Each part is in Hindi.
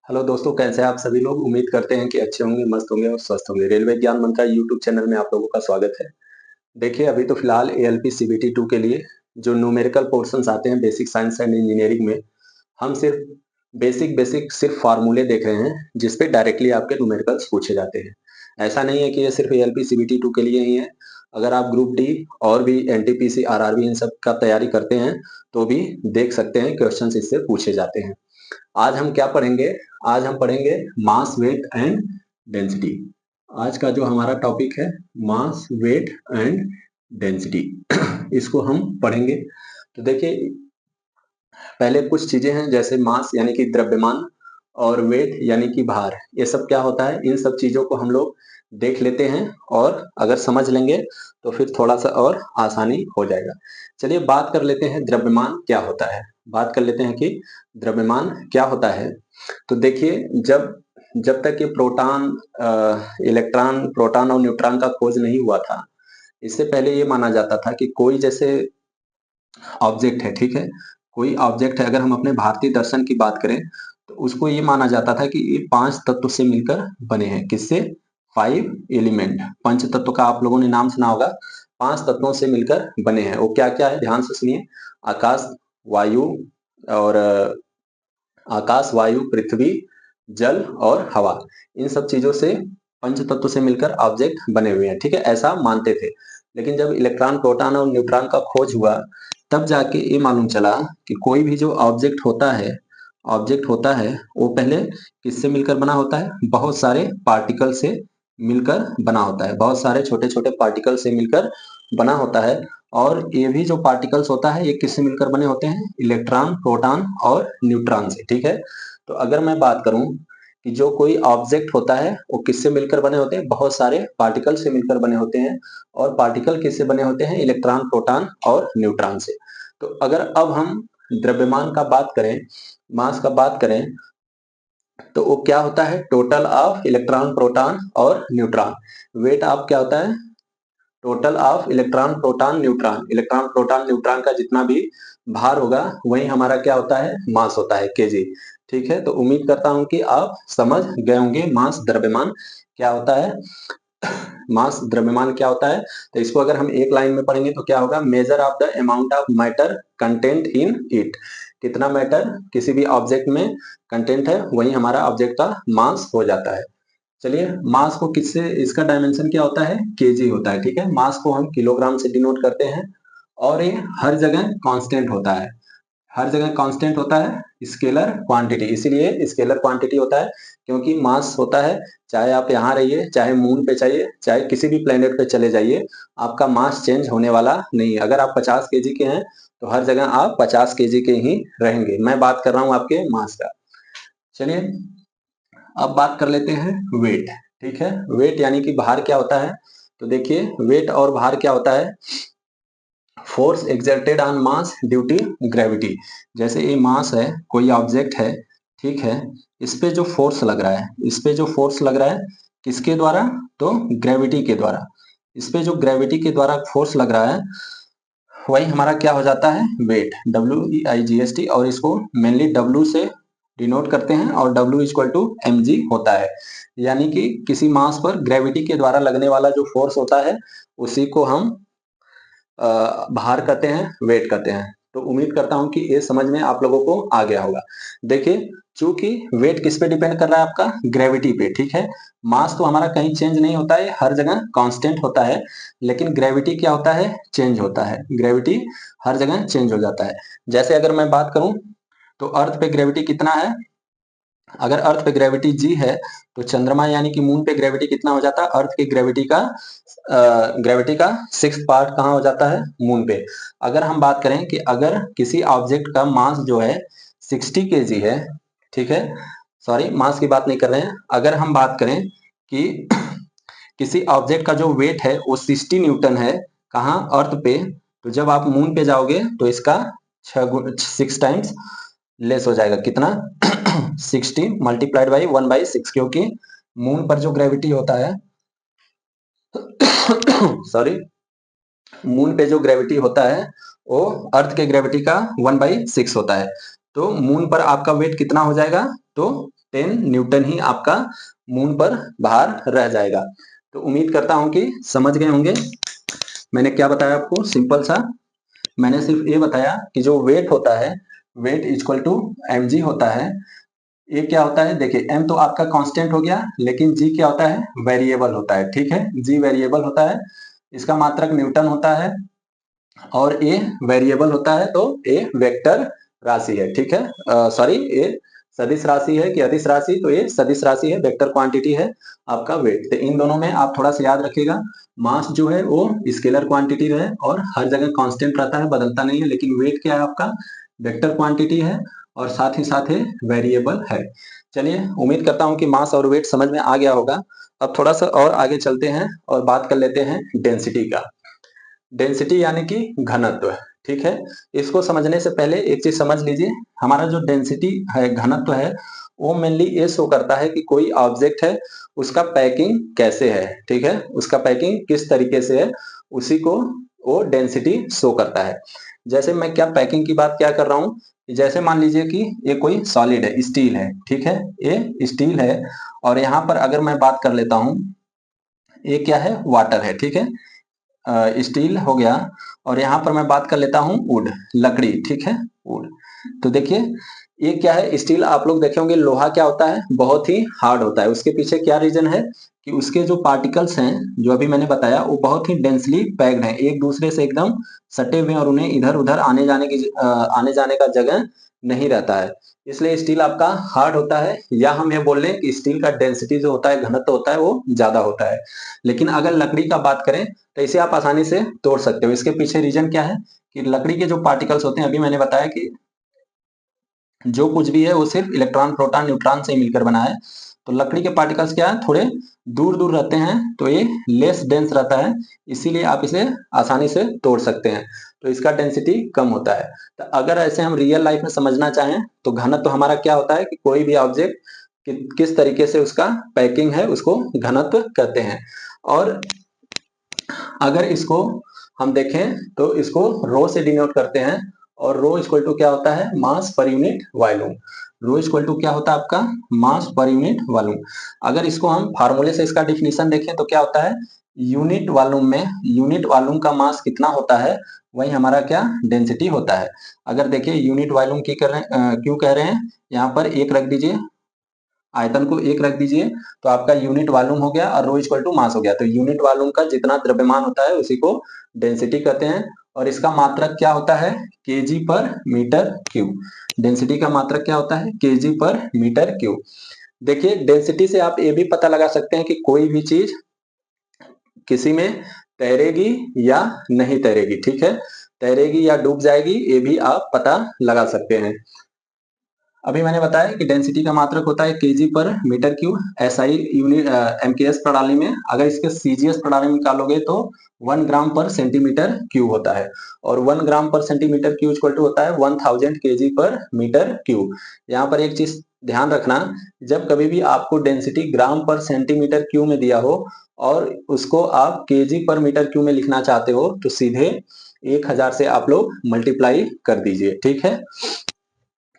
हेलो दोस्तों, कैसे हैं आप सभी लोग। उम्मीद करते हैं कि अच्छे होंगे, मस्त होंगे और स्वस्थ होंगे। रेलवे ज्ञान मंत्र यूट्यूब चैनल में आप लोगों का स्वागत है। देखिए, अभी तो फिलहाल एएलपी सीबीटी 2 के लिए जो न्यूमेरिकल पोर्शंस आते हैं बेसिक साइंस एंड इंजीनियरिंग में, हम सिर्फ बेसिक बेसिक सिर्फ फार्मूले देख रहे हैं जिस पे डायरेक्टली आपके न्यूमेरिकल्स पूछे जाते हैं। ऐसा नहीं है कि ये सिर्फ एएलपी सीबीटी 2 के लिए ही है। अगर आप ग्रुप डी और भी एनटीपीसी आरआरबी इन सब का तैयारी करते हैं तो भी देख सकते हैं, क्वेश्चंस इससे पूछे जाते हैं। आज हम क्या पढ़ेंगे? आज हम पढ़ेंगे मास, वेट एंड डेंसिटी। आज का जो हमारा टॉपिक है मास, वेट एंड डेंसिटी, इसको हम पढ़ेंगे। तो देखिए, पहले कुछ चीजें हैं जैसे मास यानी कि द्रव्यमान और वेट यानी कि भार। ये सब क्या होता है, इन सब चीजों को हम लोग देख लेते हैं और अगर समझ लेंगे तो फिर थोड़ा सा और आसानी हो जाएगा। चलिए बात कर लेते हैं द्रव्यमान क्या होता है। बात कर लेते हैं कि द्रव्यमान क्या होता है। तो देखिए, जब जब तक ये प्रोटॉन, इलेक्ट्रॉन, प्रोटॉन और न्यूट्रॉन का खोज नहीं हुआ था, इससे पहले ये माना जाता था कि कोई जैसे ऑब्जेक्ट है, ठीक है, कोई ऑब्जेक्ट है। अगर हम अपने भारतीय दर्शन की बात करें तो उसको ये माना जाता था कि ये 5 तत्व से मिलकर बने हैं। किससे? 5 एलिमेंट, पंच तत्व का आप लोगों ने नाम सुना होगा। 5 तत्वों से मिलकर बने हैं। वो क्या क्या है, ध्यान से सुनिए। आकाश, वायु और आकाश, वायु, पृथ्वी, जल और हवा, इन सब चीजों से, पंच तत्व से मिलकर ऑब्जेक्ट बने हुए हैं, ठीक है, ऐसा मानते थे। लेकिन जब इलेक्ट्रॉन, प्रोटॉन और न्यूट्रॉन का खोज हुआ तब जाके ये मालूम चला कि कोई भी जो ऑब्जेक्ट होता है वो पहले किससे मिलकर बना होता है? बहुत सारे पार्टिकल से मिलकर बना होता है। बहुत सारे छोटे छोटे पार्टिकल से मिलकर बना होता है। और ये भी जो पार्टिकल्स होता है ये किससे मिलकर बने होते हैं? इलेक्ट्रॉन, प्रोटॉन और न्यूट्रॉन से, ठीक है। तो अगर मैं बात करूं कि जो कोई ऑब्जेक्ट होता है वो किससे मिलकर बने होते हैं? बहुत सारे पार्टिकल से मिलकर बने होते हैं। और पार्टिकल किससे बने होते हैं? इलेक्ट्रॉन, प्रोटॉन और न्यूट्रॉन से। तो अगर अब हम द्रव्यमान का बात करें, मास का बात करें, तो वो क्या होता है? टोटल ऑफ इलेक्ट्रॉन, प्रोटॉन और न्यूट्रॉन। वेट ऑफ क्या होता है? Total of electron, proton, neutron. Electron, proton, neutron का जितना भी भार होगा वही हमारा क्या होता है? मास होता है, केजी। ठीक है, तो उम्मीद करता हूं कि आप समझ गए होंगे मास, द्रव्यमान क्या होता है। मास, द्रव्यमान क्या होता है, तो इसको अगर हम एक लाइन में पढ़ेंगे तो क्या होगा? Measure of the amount of matter content in it. कितना मैटर किसी भी ऑब्जेक्ट में कंटेंट है वही हमारा ऑब्जेक्ट का मास हो जाता है। चलिए, मास को किससे, इसका डायमेंशन क्या होता है? केजी होता है, ठीक है। मास को हम किलोग्राम से डिनोट करते हैं और ये हर जगह कांस्टेंट होता है। हर जगह कांस्टेंट होता है, स्केलर क्वांटिटी, इसीलिए स्केलर क्वांटिटी होता है क्योंकि मास होता है। चाहे आप यहाँ रहिए, चाहे मून पे चाहिए, चाहे किसी भी प्लेनेट पे चले जाइए, आपका मास चेंज होने वाला नहीं है। अगर आप 50 केजी के हैं तो हर जगह आप 50 केजी के ही रहेंगे। मैं बात कर रहा हूँ आपके मास का। चलिए, अब बात कर लेते हैं वेट, ठीक है। वेट यानी कि भार क्या होता है? तो देखिए, वेट और भार क्या होता है? Force exerted on mass due to gravity. जैसे ये मास है, कोई ऑब्जेक्ट है, ठीक है, इस पे जो फोर्स लग रहा है, इस पे जो फोर्स लग रहा है किसके द्वारा? तो ग्रेविटी के द्वारा। इस पे जो ग्रेविटी के द्वारा फोर्स लग रहा है वही हमारा क्या हो जाता है? Weight, WEIGST। और इसको मेनली W से डिनोट करते हैं और W इक्वल टू mg होता है। यानी कि किसी मास पर ग्रेविटी के द्वारा लगने वाला जो फोर्स होता है उसी को हम भार कहते हैं, वेट कहते हैं। तो उम्मीद करता हूं कि ये समझ में आप लोगों को आ गया होगा। देखिए, चूंकि वेट किस पे डिपेंड कर रहा है? आपका ग्रेविटी पे, ठीक है। मास तो हमारा कहीं चेंज नहीं होता है, हर जगह कांस्टेंट होता है। लेकिन ग्रेविटी क्या होता है? चेंज होता है। ग्रेविटी हर जगह चेंज हो जाता है। जैसे अगर मैं बात करूं तो अर्थ पे ग्रेविटी कितना है? अगर अर्थ पे ग्रेविटी जी है तो चंद्रमा यानी कि मून पे ग्रेविटी कितना हो जाता है? अर्थ की ग्रेविटी का 6th पार्ट कहाँ हो जाता है? मून पे। अगर हम बात करें कि अगर किसी ऑब्जेक्ट का मास जो है 60 केजी है, ठीक है, सॉरी मास की बात नहीं कर रहे हैं, अगर हम बात करें कि किसी ऑब्जेक्ट का जो वेट है वो 60 न्यूटन है, कहाँ? अर्थ पे। तो जब आप मून पे जाओगे तो इसका 6 टाइम्स लेस हो जाएगा। कितना? 60 मल्टीप्लाइड बाई 1/6, क्योंकि मून पर जो ग्रेविटी होता है सॉरी, मून पे जो ग्रेविटी होता है वो अर्थ के ग्रेविटी का 1/6 होता है। तो मून पर आपका वेट कितना हो जाएगा? तो 10 न्यूटन ही आपका मून पर बाहर रह जाएगा। तो उम्मीद करता हूं कि समझ गए होंगे। मैंने क्या बताया आपको, सिंपल सा मैंने सिर्फ ये बताया कि जो वेट होता है, वेट इक्वल टू mg होता है। ये क्या होता है, देखिए m तो आपका कांस्टेंट हो गया, लेकिन g क्या होता है, वेरिएबल होता है। ठीक है, g वेरिएबल होता है, इसका मात्रक न्यूटन होता है, और a वेरिएबल होता है तो a वेक्टर राशि है। ठीक है, सॉरी, ये सदिश राशि है कि अदिश राशि, तो ये सदिश राशि है, वेक्टर क्वांटिटी है आपका वेट। तो इन दोनों में आप थोड़ा सा याद रखिएगा, मास जो है वो स्केलर क्वांटिटी है और हर जगह कांस्टेंट रहता है, बदलता नहीं है, लेकिन वेट क्या है आपका, वेक्टर क्वांटिटी है और साथ ही साथ वेरिएबल है। चलिए, उम्मीद करता हूं कि मास और वेट समझ में आ गया होगा। अब थोड़ा सा और आगे चलते हैं और बात कर लेते हैं डेंसिटी का। डेंसिटी यानी कि घनत्व। ठीक है, इसको समझने से पहले एक चीज समझ लीजिए, हमारा जो डेंसिटी है, घनत्व है, वो मेनली ये शो करता है कि कोई ऑब्जेक्ट है, उसका पैकिंग कैसे है। ठीक है, उसका पैकिंग किस तरीके से है, उसी को वो डेंसिटी शो करता है। जैसे मैं क्या पैकिंग की बात क्या कर रहा हूँ, जैसे मान लीजिए कि ये कोई सॉलिड है, स्टील है। ठीक है, ये स्टील है, और यहाँ पर अगर मैं बात कर लेता हूँ, ये क्या है, वाटर है। ठीक है, स्टील हो गया, और यहाँ पर मैं बात कर लेता हूँ वुड, लकड़ी। ठीक है, वुड। तो देखिए, ये क्या है, स्टील आप लोग देखे होंगे, लोहा क्या होता है, बहुत ही हार्ड होता है। उसके पीछे क्या रीजन है कि उसके जो पार्टिकल्स हैं, जो अभी मैंने बताया, वो बहुत ही डेंसली पैक्ड हैं, एक दूसरे से एकदम सटे हुए हैं, और उन्हें इधर उधर आने जाने का जगह नहीं रहता है, इसलिए स्टील आपका हार्ड होता है। या हम ये बोल लें कि स्टील का डेंसिटी जो होता है, घनत्व होता है, वो ज्यादा होता है। लेकिन अगर लकड़ी का बात करें तो इसे आप आसानी से तोड़ सकते हो। इसके पीछे रीजन क्या है कि लकड़ी के जो पार्टिकल्स होते हैं, अभी मैंने बताया कि जो कुछ भी है वो सिर्फ इलेक्ट्रॉन, प्रोटॉन, न्यूट्रॉन से मिलकर बना है। तो लकड़ी के पार्टिकल्स क्या है, थोड़े दूर दूर रहते हैं, तो ये लेस डेंस रहता है, इसीलिए आप इसे आसानी से तोड़ सकते हैं, तो इसका डेंसिटी कम होता है। तो अगर ऐसे हम रियल लाइफ में समझना चाहें तो घनत्व तो हमारा क्या होता है कि कोई भी ऑब्जेक्ट किस तरीके से उसका पैकिंग है, उसको घनत्व कहते हैं। और अगर इसको हम देखें तो इसको रो से डिनोट करते हैं, और रो इक्वल टू क्या होता है, मास पर unit volume. Rho equal to क्या होता है आपका, मास पर यूनिट वॉल्यूम। अगर इसको हम फार्मूले से इसका डिफिनीशन देखें तो क्या होता है, यूनिट वॉल्यूम में यूनिट वॉल्यूम का मास कितना होता है, वही हमारा क्या, डेंसिटी होता है। अगर देखिए यूनिट वॉल्यूम की क्यों कह रहे हैं, यहाँ पर एक रख दीजिए, आयतन को एक रख दीजिए, तो आपका यूनिट वॉल्यूम हो गया, और रो इक्वल टू मास हो गया। तो यूनिट वॉल्यूम का जितना द्रव्यमान होता है उसी को डेंसिटी कहते हैं, और इसका मात्रक क्या होता है, KG per metre cube. Density का मात्रक क्या होता है, केजी पर मीटर क्यूब। देखिए, डेंसिटी से आप ये भी पता लगा सकते हैं कि कोई भी चीज किसी में तैरेगी या नहीं तैरेगी। ठीक है, तैरेगी या डूब जाएगी, ये भी आप पता लगा सकते हैं। अभी मैंने बताया कि डेंसिटी का मात्रक होता है KG per metre cube, SI unit MKS प्रणाली में। अगर इसके सीजीएस प्रणाली में निकालोगे तो 1 ग्राम पर सेंटीमीटर क्यूब होता है, और 1 ग्राम पर सेंटीमीटर क्यूब इक्वल टू होता है 1000 केजी पर मीटर क्यूब। यहाँ पर एक चीज ध्यान रखना, जब कभी भी आपको डेंसिटी ग्राम पर सेंटीमीटर क्यूब में दिया हो और उसको आप केजी पर मीटर क्यूब में लिखना चाहते हो, तो सीधे 1000 से आप लोग मल्टीप्लाई कर दीजिए। ठीक है,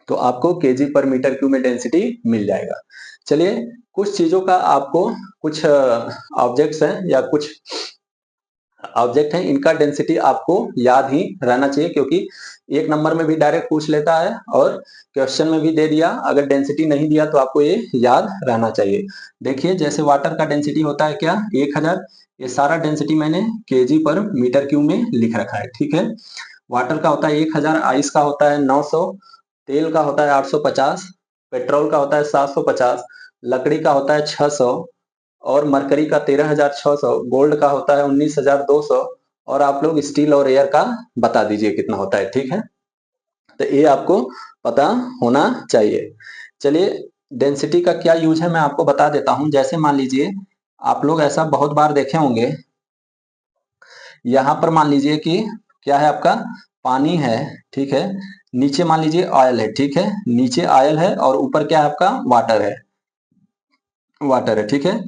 तो आपको केजी पर मीटर क्यूब में डेंसिटी मिल जाएगा। चलिए, कुछ चीजों का आपको, कुछ ऑब्जेक्ट्स हैं या कुछ ऑब्जेक्ट हैं, इनका डेंसिटी आपको याद ही रहना चाहिए, क्योंकि एक नंबर में भी डायरेक्ट पूछ लेता है और क्वेश्चन में भी दे दिया। अगर डेंसिटी नहीं दिया तो आपको ये याद रहना चाहिए। देखिए, जैसे वाटर का डेंसिटी होता है क्या, 1000। ये सारा डेंसिटी मैंने केजी पर मीटर क्यूब में लिख रखा है। ठीक है, वाटर का होता है 1000, आइस का होता है 900, तेल का होता है 850, पेट्रोल का होता है 750, लकड़ी का होता है 600, और मरकरी का 13600, गोल्ड का होता है 19200, और आप लोग स्टील और एयर का बता दीजिए कितना होता है। ठीक है, तो ये आपको पता होना चाहिए। चलिए, डेंसिटी का क्या यूज है मैं आपको बता देता हूं। जैसे मान लीजिए, आप लोग ऐसा बहुत बार देखे होंगे, यहां पर मान लीजिए कि क्या है आपका, पानी है। ठीक है, नीचे मान लीजिए ऑयल है। ठीक है, नीचे ऑयल है और ऊपर क्या है आपका, वाटर है, वाटर है। ठीक है,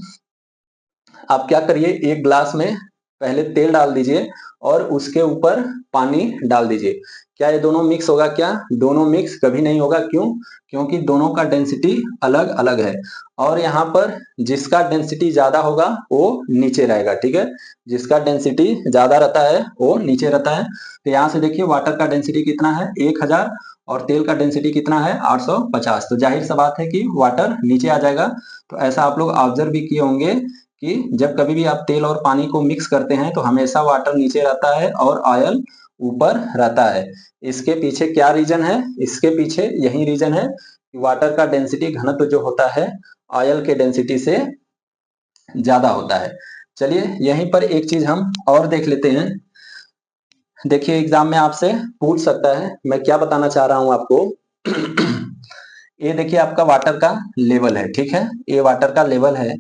आप क्या करिए, एक ग्लास में पहले तेल डाल दीजिए और उसके ऊपर पानी डाल दीजिए। क्या ये दोनों मिक्स होगा? क्या दोनों मिक्स कभी नहीं होगा। क्यों? क्योंकि दोनों का डेंसिटी अलग अलग है और यहाँ पर जिसका डेंसिटी ज्यादा होगा वो नीचे रहेगा। ठीक है, जिसका डेंसिटी ज्यादा रहता है वो नीचे रहता है। तो यहाँ से देखिए वाटर का डेंसिटी कितना है 1000 और तेल का डेंसिटी कितना है 850। तो जाहिर सा बात है कि वाटर नीचे आ जाएगा। तो ऐसा आप लोग ऑब्जर्व भी किए होंगे कि जब कभी भी आप तेल और पानी को मिक्स करते हैं तो हमेशा वाटर नीचे रहता है और ऑयल ऊपर रहता है। इसके पीछे क्या रीजन है? इसके पीछे यही रीजन है कि वाटर का डेंसिटी घनत्व जो होता है ऑयल के डेंसिटी से ज्यादा होता है। चलिए यहीं पर एक चीज हम और देख लेते हैं। देखिए एग्जाम में आपसे पूछ सकता है, मैं क्या बताना चाह रहा हूं आपको। ये देखिए आपका वाटर का लेवल है। ठीक है, ये वाटर का लेवल है।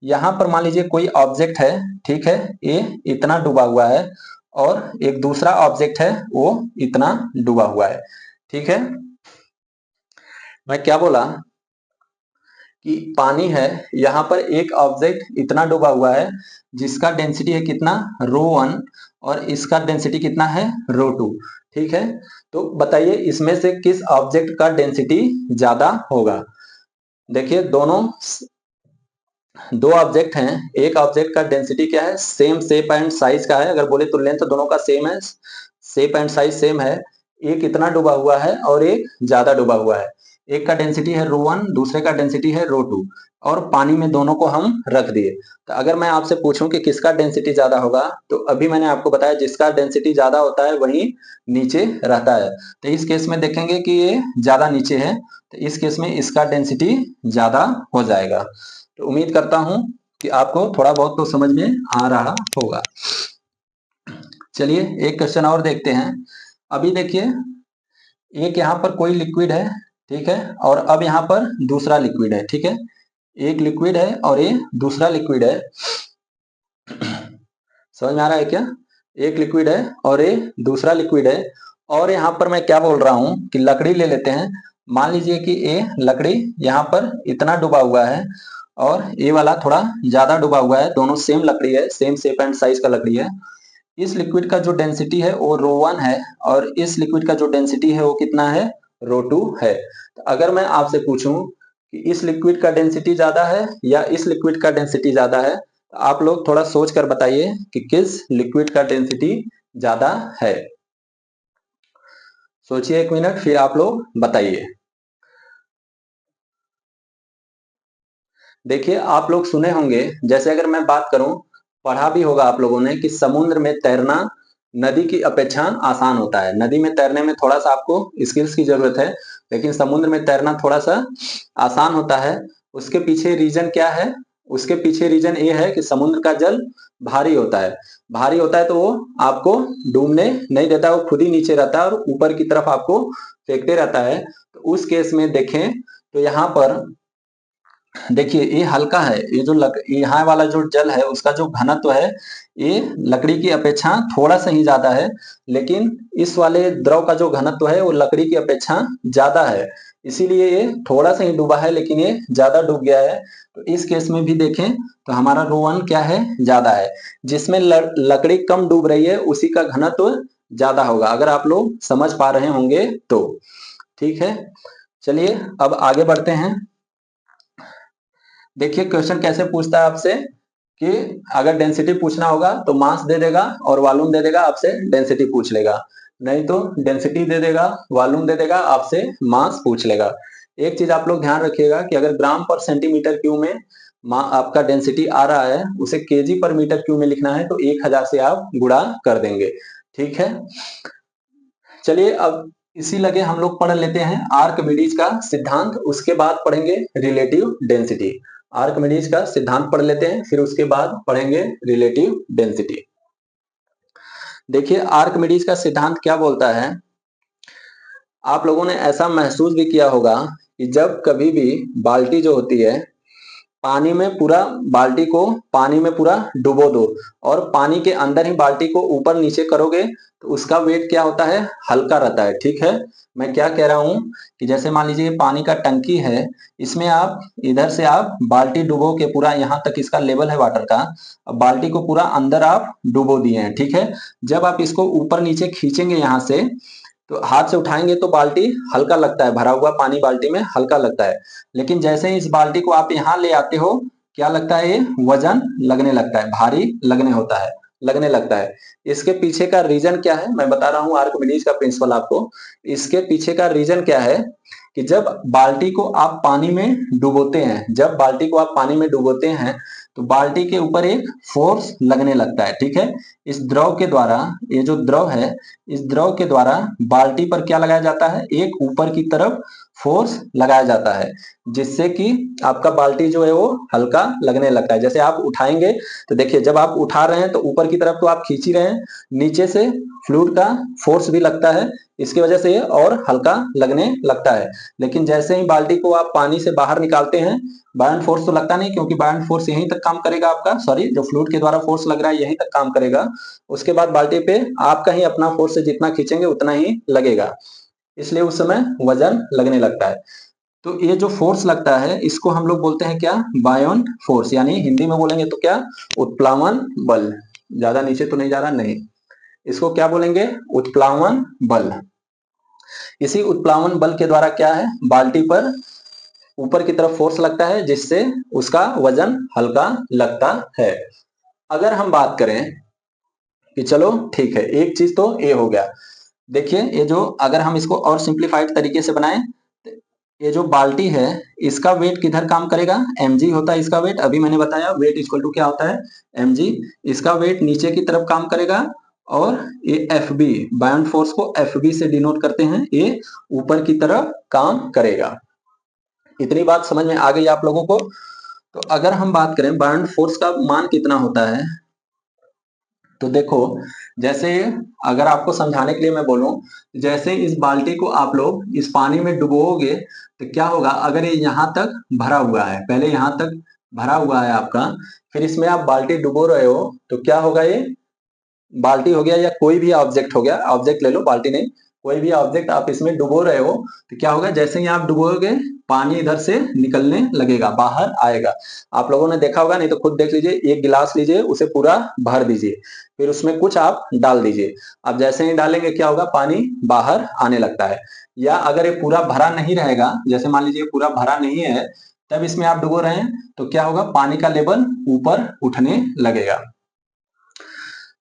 यहाँ पर मान लीजिए कोई ऑब्जेक्ट है, ठीक है, ये इतना डूबा हुआ है और एक दूसरा ऑब्जेक्ट है वो इतना डूबा हुआ है। ठीक है, मैं क्या बोला कि पानी है, यहाँ पर एक ऑब्जेक्ट इतना डूबा हुआ है जिसका डेंसिटी है कितना ρ1 और इसका डेंसिटी कितना है ρ2। ठीक है, तो बताइए इसमें से किस ऑब्जेक्ट का डेंसिटी ज्यादा होगा। देखिए दोनों दो ऑब्जेक्ट हैं, एक ऑब्जेक्ट का डेंसिटी क्या है सेम शेप एंड साइज का है, अगर बोले तो लेंथ दोनों का सेम है, शेप एंड साइज सेम है। एक इतना डूबा हुआ है और एक ज्यादा डूबा हुआ है। एक का डेंसिटी है ρ1, दूसरे का डेंसिटी है ρ2 और पानी में दोनों को हम रख दिए। तो अगर मैं आपसे पूछूं कि किसका डेंसिटी ज्यादा होगा, तो अभी मैंने आपको बताया जिसका डेंसिटी ज्यादा होता है वही नीचे रहता है। तो इस केस में देखेंगे कि ये ज्यादा नीचे है, तो इस केस में इसका डेंसिटी ज्यादा हो जाएगा। तो उम्मीद करता हूं कि आपको थोड़ा बहुत तो समझ में आ रहा होगा। चलिए एक क्वेश्चन और देखते हैं। अभी देखिए एक यहाँ पर कोई लिक्विड है, ठीक है, और अब यहाँ पर दूसरा लिक्विड है। ठीक है, एक लिक्विड है और ये दूसरा लिक्विड है। समझ में आ रहा है क्या? एक लिक्विड है और ये दूसरा लिक्विड है। और यहाँ पर मैं क्या बोल रहा हूं कि लकड़ी ले लेते हैं। मान लीजिए कि ये लकड़ी यहाँ पर इतना डूबा हुआ है और ये वाला थोड़ा ज्यादा डूबा हुआ है, दोनों सेम लकड़ी है, सेम शेप एंड साइज का लकड़ी है। इस लिक्विड का जो डेंसिटी है वो ρ1 है और इस लिक्विड का जो डेंसिटी है वो कितना है ρ2 है। तो अगर मैं आपसे पूछूं कि इस लिक्विड का डेंसिटी ज्यादा है या इस लिक्विड का डेंसिटी ज्यादा है, तो आप लोग थोड़ा सोच कर बताइए कि किस लिक्विड का डेंसिटी ज्यादा है। सोचिए एक मिनट, फिर आप लोग बताइए। देखिए आप लोग सुने होंगे, जैसे अगर मैं बात करूं, पढ़ा भी होगा आप लोगों ने कि समुद्र में तैरना नदी की अपेक्षा आसान होता है। नदी में तैरने में थोड़ा सा आपको स्किल्स की जरूरत है, लेकिन समुद्र में तैरना थोड़ा सा आसान होता है। उसके पीछे रीजन क्या है? उसके पीछे रीजन ये है कि समुद्र का जल भारी होता है। भारी होता है तो वो आपको डूबने नहीं देता, वो खुद ही नीचे रहता है और ऊपर की तरफ आपको फेंकते रहता है। तो उस केस में देखें तो यहाँ पर देखिए ये हल्का है, ये जो यहाँ वाला जो जल है उसका जो घनत्व है ये लकड़ी की अपेक्षा थोड़ा सा ही ज्यादा है, लेकिन इस वाले द्रव का जो घनत्व है वो लकड़ी की अपेक्षा ज्यादा है, इसीलिए ये थोड़ा सा ही डूबा है लेकिन ये ज्यादा डूब गया है। तो इस केस में भी देखें तो हमारा ρ1 क्या है ज्यादा है। जिसमें लकड़ी कम डूब रही है उसी का घनत्व ज्यादा होगा, अगर आप लोग समझ पा रहे होंगे तो। ठीक है, चलिए अब आगे बढ़ते हैं। देखिए क्वेश्चन कैसे पूछता है आपसे कि अगर डेंसिटी पूछना होगा तो मास दे देगा और वॉल्यूम दे देगा, आपसे डेंसिटी पूछ लेगा। नहीं तो डेंसिटी दे देगा, वॉल्यूम दे देगा, आपसे मास पूछ लेगा। एक चीज आप लोग ध्यान रखिएगा कि अगर ग्राम पर सेंटीमीटर क्यूब में आपका डेंसिटी आ रहा है, उसे केजी पर मीटर क्यूब में लिखना है तो 1000 से आप गुणा कर देंगे। ठीक है, चलिए अब इसी लगे हम लोग पढ़ लेते हैं आर्किमिडीज का सिद्धांत, उसके बाद पढ़ेंगे रिलेटिव डेंसिटी। आर्किमिडीज का सिद्धांत पढ़ लेते हैं, फिर उसके बाद पढ़ेंगे रिलेटिव डेंसिटी। देखिए आर्किमिडीज का सिद्धांत क्या बोलता है। आप लोगों ने ऐसा महसूस भी किया होगा कि जब कभी भी बाल्टी जो होती है पानी में पूरा बाल्टी को पानी में पूरा डुबो दो और पानी के अंदर ही बाल्टी को ऊपर नीचे करोगे तो उसका वेट क्या होता है, हल्का रहता है। ठीक है, मैं क्या कह रहा हूं कि जैसे मान लीजिए पानी का टंकी है, इसमें आप इधर से आप बाल्टी डुबो के पूरा यहाँ तक इसका लेवल है वाटर का, अब बाल्टी को पूरा अंदर आप डुबो दिए हैं। ठीक है, जब आप इसको ऊपर नीचे खींचेंगे यहाँ से तो हाथ से उठाएंगे तो बाल्टी हल्का लगता है, भरा हुआ पानी बाल्टी में हल्का लगता है। लेकिन जैसे ही इस बाल्टी को आप यहाँ ले आते हो, क्या लगता है, ये वजन लगने लगता है, भारी लगने लगता है। इसके पीछे का रीजन क्या है, मैं बता रहा हूँ आर्किमिडीज का प्रिंसिपल आपको। इसके पीछे का रीजन क्या है कि जब बाल्टी को आप पानी में डुबोते हैं, जब बाल्टी को आप पानी में डुबोते हैं तो बाल्टी के ऊपर एक फोर्स लगने लगता है। ठीक है, इस द्रव के द्वारा, ये जो द्रव है, इस द्रव के द्वारा बाल्टी पर क्या लगाया जाता है, एक ऊपर की तरफ फोर्स लगाया जाता है, जिससे कि आपका बाल्टी जो है वो हल्का लगने लगता है। जैसे आप उठाएंगे तो देखिए, जब आप उठा रहे हैं तो ऊपर की तरफ तो आप खींच ही रहे हैं, नीचे से फ्लूइड का फोर्स भी लगता है, इसकी वजह से ये और हल्का लगने लगता है। लेकिन जैसे ही बाल्टी को आप पानी से बाहर निकालते हैं, बायन फोर्स तो लगता नहीं, क्योंकि बायन फोर्स यहीं तक काम करेगा आपका, सॉरी, जो फ्लूइड के द्वारा फोर्स लग रहा है यहीं तक काम करेगा। उसके बाद बाल्टी पे आपका ही अपना फोर्स से जितना खींचेंगे उतना ही लगेगा, इसलिए उस समय वजन लगने लगता है। तो ये जो फोर्स लगता है इसको हम लोग बोलते हैं क्या, बायोन फोर्स, यानी हिंदी में बोलेंगे तो क्या, उत्प्लावन बल। ज्यादा नीचे तो नहीं जा रहा, नहीं, इसको क्या बोलेंगे, उत्प्लावन बल। इसी उत्प्लावन बल के द्वारा क्या है, बाल्टी पर ऊपर की तरफ फोर्स लगता है, जिससे उसका वजन हल्का लगता है। अगर हम बात करें कि चलो ठीक है, एक चीज तो ये हो गया। देखिए, ये जो अगर हम इसको और सिंप्लीफाइड तरीके से बनाएं, ये जो बाल्टी है इसका वेट किधर काम करेगा, mg होता है इसका वेट, अभी मैंने बताया वेट इक्वल टू क्या होता है, mg। इसका वेट नीचे की तरफ काम करेगा और ये fb, बायोन फोर्स को fb से डिनोट करते हैं, ये ऊपर की तरफ काम करेगा। इतनी बात समझ में आ गई आप लोगों को। तो अगर हम बात करें बायोन फोर्स का मान कितना होता है, तो देखो, जैसे अगर आपको समझाने के लिए मैं बोलूं, जैसे इस बाल्टी को आप लोग इस पानी में डुबोगे तो क्या होगा, अगर ये यहाँ तक भरा हुआ है, पहले यहाँ तक भरा हुआ है आपका, फिर इसमें आप बाल्टी डुबो रहे हो तो क्या होगा, ये बाल्टी हो गया या कोई भी ऑब्जेक्ट हो गया, ऑब्जेक्ट ले लो, बाल्टी नहीं, कोई भी ऑब्जेक्ट आप इसमें डुबो रहे हो तो क्या होगा, जैसे ही आप डुबोगे पानी इधर से निकलने लगेगा, बाहर आएगा। आप लोगों ने देखा होगा, नहीं तो खुद देख लीजिए, एक गिलास लीजिए, उसे पूरा भर दीजिए, फिर उसमें कुछ आप डाल दीजिए, अब जैसे ही डालेंगे क्या होगा, पानी बाहर आने लगता है। या अगर ये पूरा भरा नहीं रहेगा, जैसे मान लीजिए पूरा भरा नहीं है, तब इसमें आप डुबो रहे हैं तो क्या होगा, पानी का लेवल ऊपर उठने लगेगा।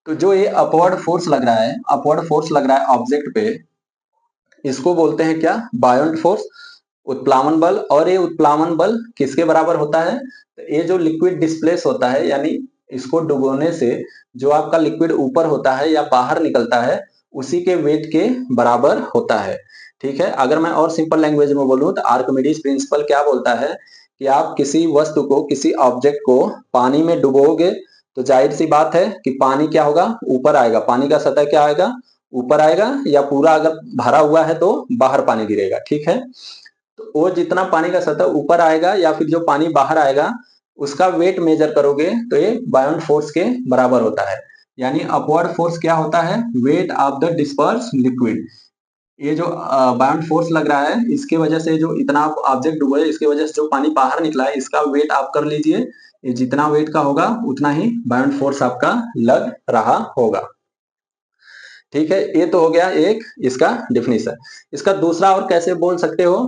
तो जो ये अपवर्ड फोर्स लग रहा है, अपवर्ड फोर्स लग रहा है ऑब्जेक्ट पे, इसको बोलते हैं क्या, बायोंट फोर्स, उत्प्लावन बल। और ये उत्प्लावन बल किसके बराबर होता है, तो ये जो लिक्विड डिस्प्लेस होता है, यानी इसको डुबोने से जो आपका लिक्विड ऊपर होता है या बाहर निकलता है, उसी के वेट के बराबर होता है। ठीक है, अगर मैं और सिंपल लैंग्वेज में बोलूं तो आर्किमिडीज प्रिंसिपल क्या बोलता है कि आप किसी वस्तु को, किसी ऑब्जेक्ट को पानी में डुबोगे तो जाहिर सी बात है कि पानी क्या होगा, ऊपर आएगा, पानी का सतह क्या आएगा, ऊपर आएगा, या पूरा अगर भरा हुआ है तो बाहर पानी गिरेगा। ठीक है, तो वो जितना पानी का सतह ऊपर आएगा या फिर जो पानी बाहर आएगा, उसका वेट मेजर करोगे तो ये बायोंट फोर्स के बराबर होता है। यानी अपवर्ड फोर्स क्या होता है, weight of the disperse liquid. ये जो बायोंट फोर्स लग रहा है, इसके वजह से जो इतना ऑब्जेक्ट डूबा है, इसके वजह से जो पानी बाहर निकला है, इसका वेट आप कर लीजिए, ये जितना वेट का होगा उतना ही बायोंट फोर्स आपका लग रहा होगा। ठीक है, ये तो हो गया एक इसका डिफिनीशन। इसका दूसरा और कैसे बोल सकते हो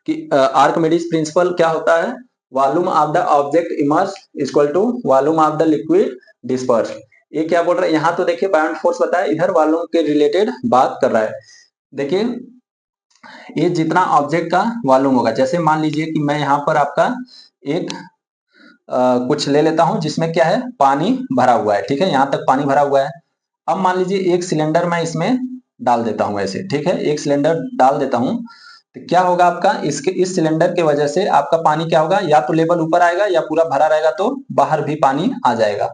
कि आर्किमिडीज प्रिंसिपल क्या होता है, volume of the object immersed equal to volume of the liquid displaced. ये क्या बोल रहा है, यहाँ तो देखिए बायोंट फोर्स बताया, इधर वॉल्यूम के रिलेटेड बात कर रहा है। देखिए, ये जितना ऑब्जेक्ट का वॉल्यूम होगा, जैसे मान लीजिए कि मैं यहाँ पर आपका एक कुछ ले लेता हूं जिसमें क्या है, पानी भरा हुआ है। ठीक है, यहाँ तक पानी भरा हुआ है। अब मान लीजिए एक सिलेंडर मैं इसमें डाल देता हूं ऐसे। ठीक है, एक सिलेंडर डाल देता हूं तो क्या होगा आपका, इसके इस सिलेंडर के वजह से आपका पानी क्या होगा, या तो लेवल ऊपर आएगा या पूरा भरा रहेगा तो बाहर भी पानी आ जाएगा।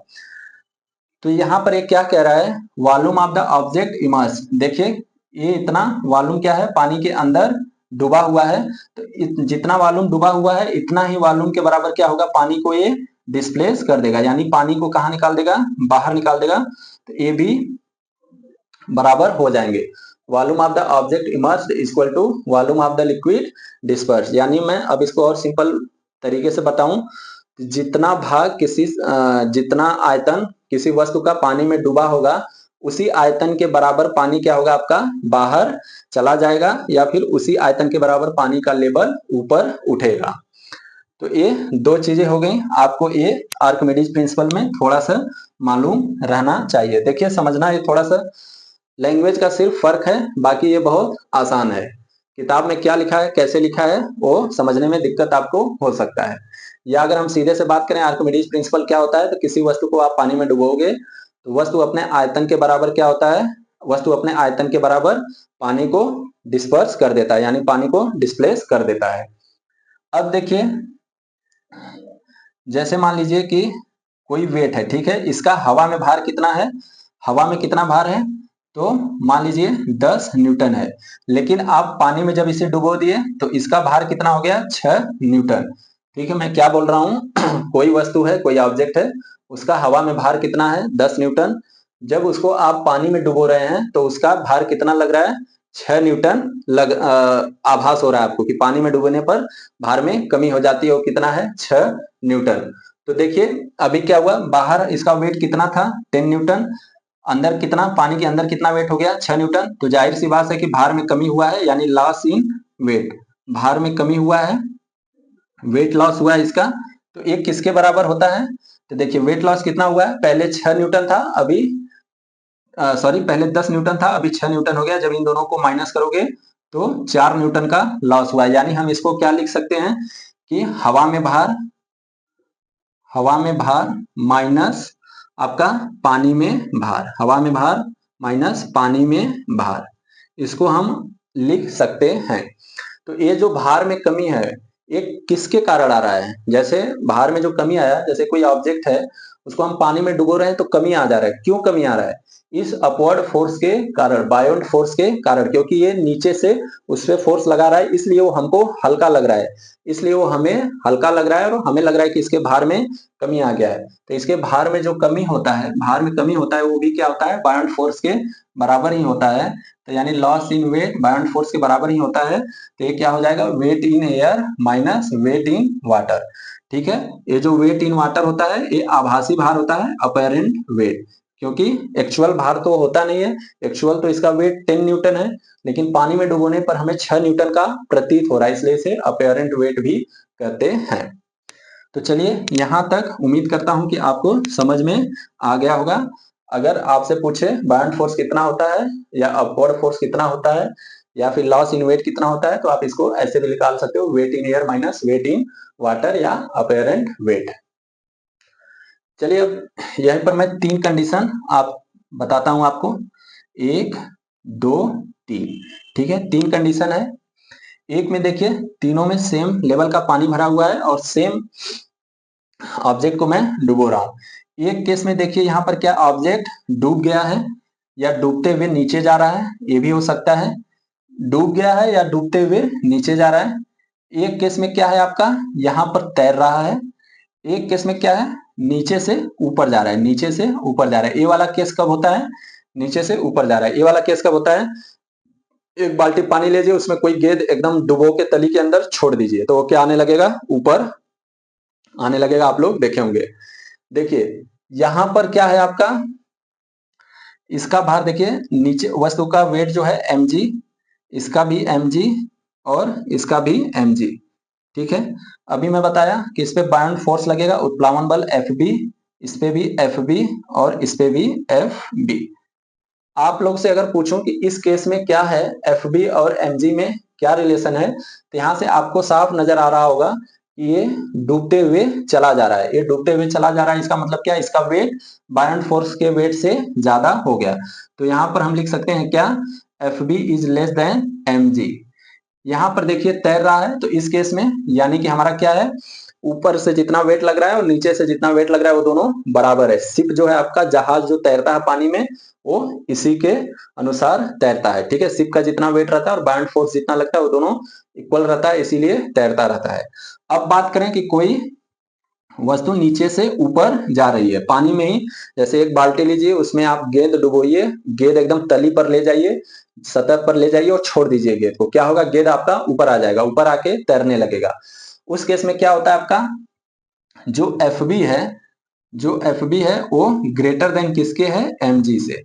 तो यहाँ पर एक क्या कह रहा है, volume of the object immerse. देखिए, ये इतना वॉल्यूम क्या है, पानी के अंदर डूबा हुआ है, तो जितना वॉल्यूम डूबा हुआ है इतना ही वॉल्यूम के बराबर क्या होगा, पानी को ये डिस्प्लेस कर देगा, यानी पानी को कहाँ निकाल देगा, बाहर निकाल देगा। तो ये भी बराबर हो जाएंगे। Volume of the object immersed equal to volume of the liquid displaced. यानी मैं अब इसको और सिंपल तरीके से बताऊं, जितना भाग जितना आयतन किसी वस्तु का पानी में डूबा होगा, उसी आयतन के बराबर पानी क्या होगा आपका, बाहर चला जाएगा, या फिर उसी आयतन के बराबर पानी का लेवल ऊपर उठेगा। तो ये दो चीजें हो गई, आपको ये आर्किमिडीज प्रिंसिपल में थोड़ा सा मालूम रहना चाहिए। देखिए समझना, ये थोड़ा सा लैंग्वेज का सिर्फ फर्क है, बाकी ये बहुत आसान है। किताब में क्या लिखा है, कैसे लिखा है, वो समझने में दिक्कत आपको हो सकता है। या अगर हम सीधे से बात करें, आर्किमिडीज प्रिंसिपल क्या होता है, तो किसी वस्तु को आप पानी में डुबोगे तो वस्तु अपने आयतन के बराबर क्या होता है, वस्तु अपने आयतन के बराबर पानी को डिस्पर्स कर देता है, यानी पानी को डिस्प्लेस कर देता है। अब देखिए, जैसे मान लीजिए कि कोई वेट है, ठीक है, इसका हवा में भार कितना है, हवा में कितना भार है, तो मान लीजिए 10 न्यूटन है, लेकिन आप पानी में जब इसे डुबो दिए तो इसका भार कितना हो गया, 6 न्यूटन। ठीक है, मैं क्या बोल रहा हूं कोई वस्तु है, कोई ऑब्जेक्ट है, उसका हवा में भार कितना है, 10 न्यूटन। जब उसको आप पानी में डुबो रहे हैं तो उसका भार कितना लग रहा है, 6 न्यूटन आभास हो रहा है आपको कि पानी में डूबने पर भार में कमी हो जाती है, वो कितना है, 6 न्यूटन। तो देखिए अभी क्या हुआ, बाहर इसका वेट कितना था, 10 न्यूटन, अंदर कितना, पानी के अंदर कितना वेट हो गया, 6 न्यूटन। तो जाहिर सी बात है कि भार में कमी हुआ है, यानी लॉस इन वेट, भार में कमी हुआ है, वेट लॉस हुआ है इसका। तो ये किसके बराबर होता है, तो देखिए वेट लॉस कितना हुआ है, पहले 6 न्यूटन था, अभी पहले 10 न्यूटन था, अभी 6 न्यूटन हो गया। जब इन दोनों को माइनस करोगे तो 4 न्यूटन का लॉस हुआ है। यानी हम इसको क्या लिख सकते हैं कि हवा में भार माइनस आपका पानी में भार, हवा में भार माइनस पानी में भार, इसको हम लिख सकते हैं। तो ये जो भार में कमी है ये किसके कारण आ रहा है, जैसे भार में जो कमी आया, जैसे कोई ऑब्जेक्ट है उसको हम पानी में डुबो रहे हैं तो कमी आ जा रहा है, क्यों कमी आ रहा है, इस अपवर्ड फोर्स के कारण, बायोंड फोर्स के कारण, क्योंकि ये नीचे से उस पर फोर्स लगा रहा है, इसलिए वो हमको हल्का लग रहा है, इसलिए वो हमें हल्का लग रहा है और हमें लग रहा है कि इसके भार में कमी आ गया है। तो इसके भार में जो कमी होता है, भार में कमी होता है, वो भी क्या होता है, बायोंड फोर्स के बराबर ही होता है। तो यानी loss in wait beyond force के बराबर ही होता है। तो ये क्या हो जाएगा, weight in air minus weight in water. ठीक है, ये जो वेट इन वाटर होता है ये आभासी भार होता है, अपैरेंट वेट, क्योंकि एक्चुअल भार तो होता नहीं है, एक्चुअल तो इसका वेट 10 न्यूटन है, लेकिन पानी में डुबोने पर हमें 6 न्यूटन का प्रतीत हो रहा है, इसलिए इसे अपैरेंट वेट भी कहते हैं। तो चलिए यहां तक उम्मीद करता हूं कि आपको समझ में आ गया होगा। अगर आपसे पूछे बायोंड फोर्स कितना होता है, या अपवर्ड फोर्स कितना होता है, या फिर लॉस इन वेट कितना होता है, तो आप इसको ऐसे भी निकाल सकते हो, weight in air minus weight in water या अपैरेंट वेट। चलिए अब यहीं पर मैं 3 कंडीशन आप बताता हूं आपको, 1 2 3। ठीक है, 3 कंडीशन है। एक में देखिए तीनों में सेम लेवल का पानी भरा हुआ है और सेम ऑब्जेक्ट को मैं डुबो रहा हूं। एक केस में देखिए यहाँ पर क्या ऑब्जेक्ट डूब गया है या डूबते हुए नीचे जा रहा है, ये भी हो सकता है, डूब गया है या डूबते हुए नीचे जा रहा है। एक केस में क्या है आपका, यहाँ पर तैर रहा है, एक केस में क्या है, नीचे से ऊपर जा रहा है, नीचे से ऊपर जा रहा है। ये वाला केस कब होता है, नीचे से ऊपर जा रहा है। ये वाला केस कब होता है, एक बाल्टी पानी लीजिए, उसमें कोई गेंद एकदम डुबो के तली के अंदर छोड़ दीजिए, तो वो क्या आने लगेगा, ऊपर आने लगेगा, आप लोग देखे होंगे। देखिए यहां पर क्या है आपका, इसका भार देखिए, नीचे वस्तु का वेट जो है mg, इसका भी mg और इसका भी mg। ठीक है, अभी मैं बताया कि इस पे बायोंड फोर्स लगेगा, उत्प्लावन बल Fb, इस पे भी Fb और इस पे भी Fb। आप लोग से अगर पूछूं कि इस केस में क्या है, Fb और mg में क्या रिलेशन है, तो यहां से आपको साफ नजर आ रहा होगा कि ये डूबते हुए चला जा रहा है, ये डूबते हुए चला जा रहा है, इसका मतलब क्या, इसका वेट बायोंड फोर्स के वेट से ज्यादा हो गया। तो यहाँ पर हम लिख सकते हैं क्या, Fb is less than mg। यहाँ पर देखिए तैर रहा है, तो इस केस में यानी कि हमारा क्या है, ऊपर से जितना वेट लग रहा है और नीचे से जितना वेट लग रहा है वो दोनों बराबर है। शिप जो है आपका, जहाज जो तैरता है पानी में, वो इसी के अनुसार तैरता है। ठीक है, शिप का जितना वेट रहता है और बाउंड फोर्स जितना लगता है वो दोनों इक्वल रहता है, इसीलिए तैरता रहता है। अब बात करें कि कोई वस्तु नीचे से ऊपर जा रही है पानी में ही, जैसे एक बाल्टी लीजिए, उसमें आप गेंद डुबोइए, गेंद एकदम तली पर ले जाइए, सतह पर ले जाइए और छोड़ दीजिए गेंद को। क्या होगा, गेंद आपका ऊपर आ जाएगा, ऊपर आके तैरने लगेगा। उस केस में क्या होता है, आपका जो एफ बी है, जो एफ बी है वो ग्रेटर देन किसके है, एम जी से।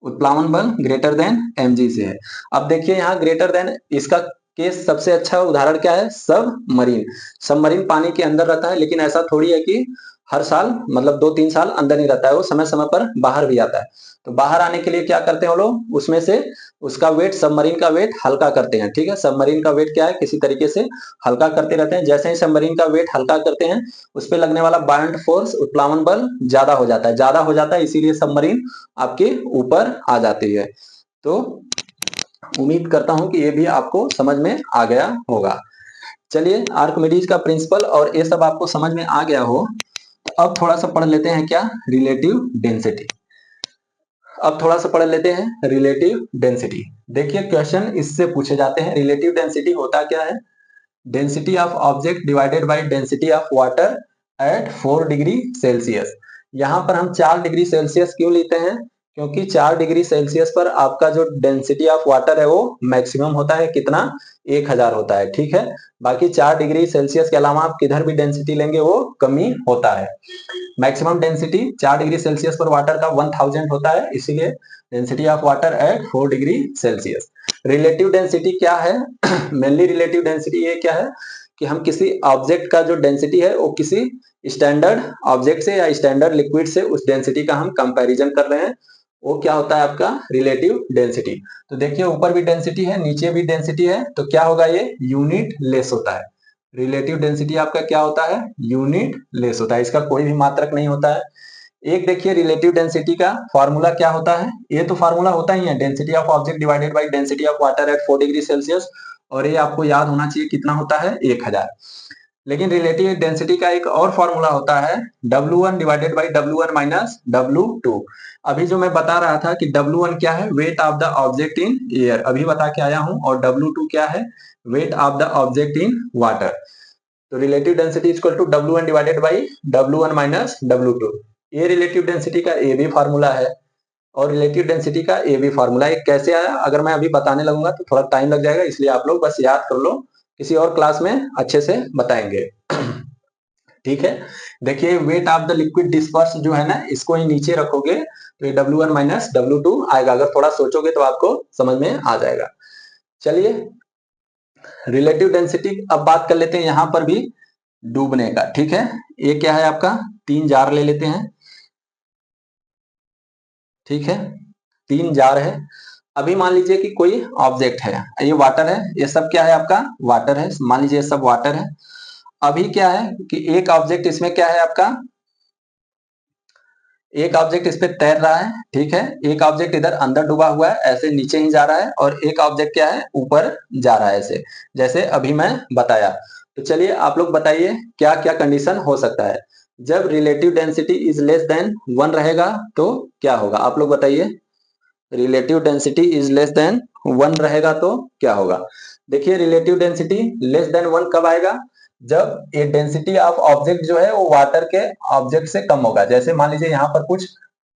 उत्प्लावन बल ग्रेटर देन एम जी से है। अब देखिए यहाँ ग्रेटर देन, इसका केस सबसे अच्छा उदाहरण क्या है, सब मरीन। सबमरीन पानी के अंदर रहता है, लेकिन ऐसा थोड़ी है कि हर साल मतलब 2-3 साल अंदर नहीं रहता है, वो समय समय पर बाहर भी आता है। तो बाहर आने के लिए क्या करते हैं वो लोग, उसमें से उसका वेट, सबमरीन का वेट हल्का करते हैं। ठीक है, सबमरीन का वेट क्या है, किसी तरीके से हल्का करते रहते हैं। जैसे ही सबमरीन का वेट हल्का करते हैं, उस पर लगने वाला बाउंड फोर्स, उत्प्लावन बल ज्यादा हो जाता है, ज्यादा हो जाता है, इसीलिए सबमरीन आपके ऊपर आ जाती है। तो उम्मीद करता हूं कि ये भी आपको समझ में आ गया होगा। चलिए, आर्किमिडीज का प्रिंसिपल और ये सब आपको समझ में आ गया हो, अब थोड़ा सा पढ़ लेते हैं क्या, रिलेटिव डेंसिटी। अब थोड़ा सा पढ़ लेते हैं रिलेटिव डेंसिटी। देखिए क्वेश्चन इससे पूछे जाते हैं, रिलेटिव डेंसिटी होता क्या है, density of object divided by density of water at 4 degree Celsius. यहाँ पर हम 4 डिग्री सेल्सियस क्यों लेते हैं, क्योंकि 4 डिग्री सेल्सियस पर आपका जो डेंसिटी ऑफ वाटर है वो मैक्सिमम होता है, कितना, 1000 होता है। ठीक है, बाकी 4 डिग्री सेल्सियस के अलावा आप किधर भी डेंसिटी लेंगे वो कमी होता है। मैक्सिमम डेंसिटी 4 डिग्री सेल्सियस पर वाटर का 1000 होता है, इसीलिए density of water at 4 degree Celsius. Relative density क्या है, मेनली रिलेटिव डेंसिटी ये क्या है कि हम किसी ऑब्जेक्ट का जो डेंसिटी है वो किसी स्टैंडर्ड ऑब्जेक्ट से या स्टैंडर्ड लिक्विड से उस डेंसिटी का हम कंपैरिजन कर रहे हैं, वो क्या होता है आपका रिलेटिव डेंसिटी। तो देखिए ऊपर भी डेंसिटी है, नीचे भी डेंसिटी है, तो क्या होगा, ये यूनिट लेस होता है। रिलेटिव डेंसिटी आपका क्या होता है, यूनिट लेस होता है, इसका कोई भी मात्रक नहीं होता है। एक देखिए रिलेटिव डेंसिटी का फॉर्मूला क्या होता है, ये तो फॉर्मूला होता ही है, density of object divided by density of water at 4 degree Celsius, और ये आपको याद होना चाहिए कितना होता है, 1000। लेकिन रिलेटिव डेंसिटी का एक और फॉर्मूला होता है, W1 divided by W1 minus W2। अभी जो मैं बता रहा था कि W1 क्या है, weight of the object in air, अभी बता के आया हूं, और W2 क्या है, weight of the object in water. तो relative density equal to W1 divided by W1 minus W2। ये रिलेटिव डेंसिटी का ए भी फार्मूला है, और रिलेटिव डेंसिटी का ए भी फार्मूला है। कैसे आया, अगर मैं अभी बताने लगूंगा तो थोड़ा टाइम लग जाएगा, इसलिए आप लोग बस याद कर लो, किसी और क्लास में अच्छे से बताएंगे। ठीक है, देखिए wait of the liquid disperse जो है ना, इसको ही नीचे रखोगे तो ये W1 माइनस W2 आएगा, अगर थोड़ा सोचोगे तो आपको समझ में आ जाएगा। चलिए, रिलेटिव डेंसिटी अब बात कर लेते हैं यहां पर भी डूबने का। ठीक है, ये क्या है आपका, 3 जार ले लेते हैं। ठीक है, 3 जार है। अभी मान लीजिए कि कोई ऑब्जेक्ट है, ये वाटर है, ये सब क्या है आपका, वाटर है, मान लीजिए ये सब वाटर है। अभी क्या है कि एक ऑब्जेक्ट इसमें क्या है आपका, एक ऑब्जेक्ट इस पे तैर रहा है। ठीक है, एक ऑब्जेक्ट इधर अंदर डूबा हुआ है, ऐसे नीचे ही जा रहा है, और एक ऑब्जेक्ट क्या है, ऊपर जा रहा है, ऐसे जैसे अभी मैं बताया। तो चलिए आप लोग बताइए क्या क्या कंडीशन हो सकता है, जब relative density is less than 1 रहेगा तो क्या होगा, आप लोग बताइए। Relative density is less than 1 रहेगा तो क्या होगा। देखिए रिलेटिव डेंसिटी लेस देन 1 कब आएगा, जब ये डेंसिटी ऑफ ऑब्जेक्ट जो है वो वाटर के ऑब्जेक्ट से कम होगा। जैसे मान लीजिए यहाँ पर कुछ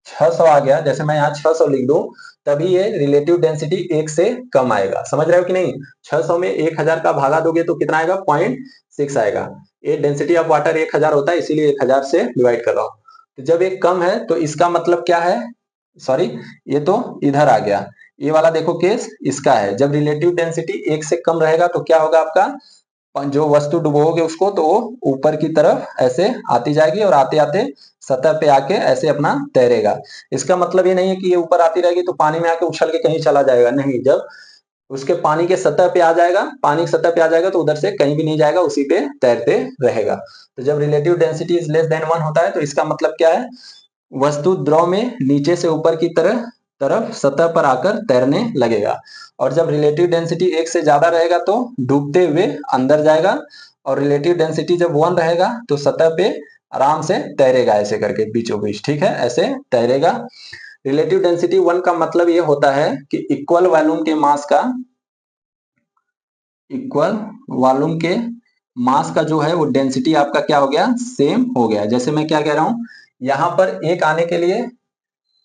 600 आ गया, जैसे मैं यहाँ 600 लिख दूं, तभी ये रिलेटिव डेंसिटी 1 से कम आएगा। समझ रहे हो कि नहीं, 600 में 1000 का भागा दोगे तो कितना आएगा, 0.6 आएगा। ये डेंसिटी ऑफ वाटर 1000 होता है, इसीलिए 1000 से डिवाइड कर रहा हूँ। तो जब एक कम है तो इसका मतलब क्या है, सॉरी ये तो इधर आ गया, ये वाला देखो केस इसका है, जब रिलेटिव डेंसिटी 1 से कम रहेगा तो क्या होगा आपका, जो वस्तु डुबोगे उसको तो वो ऊपर की तरफ ऐसे आती जाएगी, और आते आते सतह पे आके ऐसे अपना तैरेगा। इसका मतलब ये नहीं है कि ये ऊपर आती रहेगी तो पानी में आके उछल के कहीं चला जाएगा, नहीं, जब उसके पानी के सतह पे आ जाएगा, पानी की सतह पे आ जाएगा तो उधर से कहीं भी नहीं जाएगा, उसी पे तैरते रहेगा। तो जब relative density is less than 1 होता है तो इसका मतलब क्या है, वस्तु द्रव में नीचे से ऊपर की तरफ सतह पर आकर तैरने लगेगा। और जब रिलेटिव डेंसिटी 1 से ज्यादा रहेगा तो डूबते हुए अंदर जाएगा, और रिलेटिव डेंसिटी जब 1 रहेगा तो सतह पे आराम से तैरेगा, ऐसे करके बीचों बीच। ठीक है, ऐसे तैरेगा। रिलेटिव डेंसिटी 1 का मतलब ये होता है कि इक्वल वॉल्यूम के मास का जो है वो डेंसिटी आपका क्या हो गया, सेम हो गया। जैसे मैं क्या कह रहा हूं, यहां पर एक आने के लिए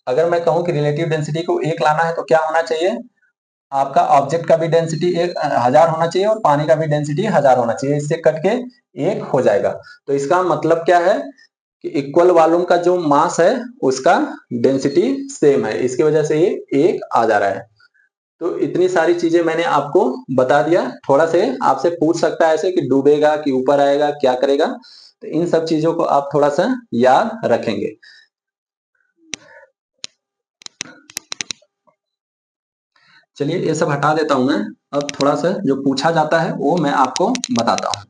अगर मैं कहूं कि रिलेटिव डेंसिटी को एक लाना है तो क्या होना चाहिए, आपका ऑब्जेक्ट का भी डेंसिटी 1000 होना चाहिए और पानी का भी डेंसिटी 1000 होना चाहिए, इससे कट के एक हो जाएगा। तो इसका मतलब क्या है कि इक्वल वॉल्यूम का जो मास है उसका डेंसिटी सेम है, इसकी वजह से ये एक आ जा रहा है। तो इतनी सारी चीजें मैंने आपको बता दिया। थोड़ा से आपसे पूछ सकता है ऐसे कि डूबेगा कि ऊपर आएगा, क्या करेगा, तो इन सब चीजों को आप थोड़ा सा याद रखेंगे। चलिए ये सब हटा देता हूं मैं, अब थोड़ा सा जो पूछा जाता है वो मैं आपको बताता हूं।